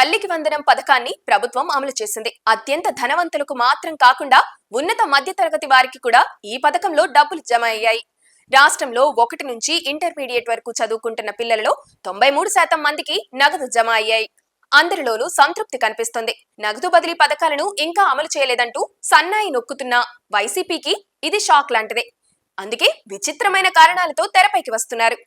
తల్లికి వందనం పథకాన్ని ప్రభుత్వం అమలు చేసింది. అత్యంత ధనవంతులకు మాత్రం కాకుండా ఉన్నత మధ్యతరగతి వారికి కూడా ఈ పథకంలో డబ్బులు జమ అయ్యాయి. రాష్ట్రంలో 1 నుంచి ఇంటర్మీడియట్ వరకు చదువుకుంటున్న పిల్లలలో 93% మందికి నగదు జమ అయ్యాయి. అందరిలోనూ సంతృప్తి కనిపిస్తుంది. నగదు బదిలీ పథకాలను ఇంకా అమలు చేయలేదంటూ సన్నాయి నొక్కుతున్న వైసీపీకి ఇది షాక్ లాంటిదే. అందుకే విచిత్రమైన కారణాలతో తెరపైకి వస్తున్నారు.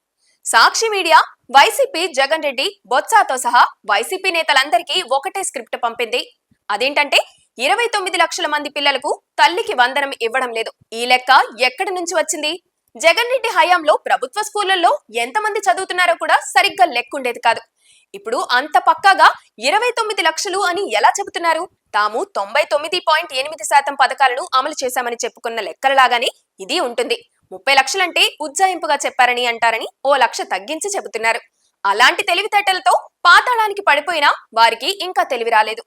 సాక్షి మీడియా వైసీపీ జగన్ రెడ్డి, బొత్సాతో సహా వైసీపీ నేతలందరికీ ఒకటే స్క్రిప్ట్ పంపింది. అదేంటంటే 29 లక్షల మంది పిల్లలకు తల్లికి వందనం ఇవ్వడం లేదు. ఈ లెక్క ఎక్కడి నుంచి వచ్చింది? జగన్ రెడ్డి హయాంలో ప్రభుత్వ స్కూళ్లలో ఎంతమంది చదువుతున్నారో కూడా సరిగ్గా లెక్కుండేది కాదు. ఇప్పుడు అంత పక్కాగా 29 లక్షలు అని ఎలా చెబుతున్నారు? తాము 99.8% పథకాలను అమలు చేశామని చెప్పుకున్న లెక్కలలాగానే ఇది ఉంటుంది. 30 లక్షలంటే ఉజ్జాయింపుగా చెప్పారని అంటారని 1 లక్ష తగ్గించి చెబుతున్నారు. అలాంటి తెలివితేటలతో పాతాళానికి పడిపోయినా వారికి ఇంకా తెలివి రాలేదు.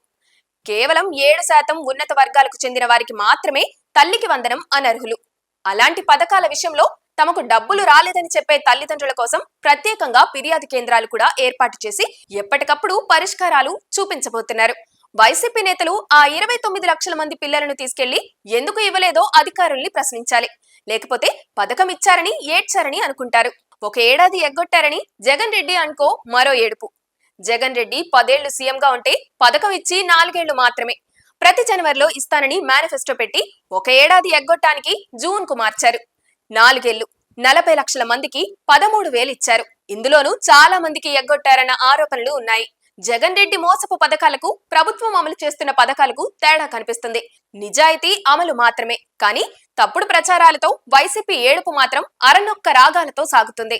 కేవలం 7% ఉన్నత వర్గాలకు చెందిన వారికి మాత్రమే తల్లికి వందనం అనర్హులు. అలాంటి పథకాల విషయంలో తమకు డబ్బులు రాలేదని చెప్పే తల్లిదండ్రుల కోసం ప్రత్యేకంగా ఫిర్యాదు కేంద్రాలు కూడా ఏర్పాటు చేసి ఎప్పటికప్పుడు పరిష్కారాలు చూపించబోతున్నారు. వైసీపీ నేతలు ఆ 29 లక్షల మంది పిల్లలను తీసుకెళ్లి ఎందుకు ఇవ్వలేదో అధికారుల్ని ప్రశ్నించాలి. లేకపోతే పథకం ఇచ్చారని ఏడ్చారని అనుకుంటారు. 1 ఏడాది ఎగ్గొట్టారని జగన్ రెడ్డి అనుకో మరో ఏడుపు. జగన్ రెడ్డి 10 ఏళ్లు సీఎంగా ఉంటే పథకం ఇచ్చి 4 ఏళ్లు మాత్రమే. ప్రతి జనవరిలో ఇస్తానని మేనిఫెస్టో పెట్టి 1 ఏడాది ఎగ్గొట్టానికి జూన్ కు మార్చారు. 4 ఏళ్లు 40 లక్షల మందికి 13,000 ఇచ్చారు. ఇందులోనూ చాలా మందికి ఎగ్గొట్టారన్న ఆరోపణలు ఉన్నాయి. జగన్ రెడ్డి మోసపు పథకాలకు, ప్రభుత్వం అమలు చేస్తున్న పథకాలకు తేడా కనిపిస్తుంది. నిజాయితీ అమలు మాత్రమే, కానీ తప్పుడు ప్రచారాలతో వైసీపీ ఏడుపు మాత్రం అరనొక్క రాగాలతో సాగుతుంది.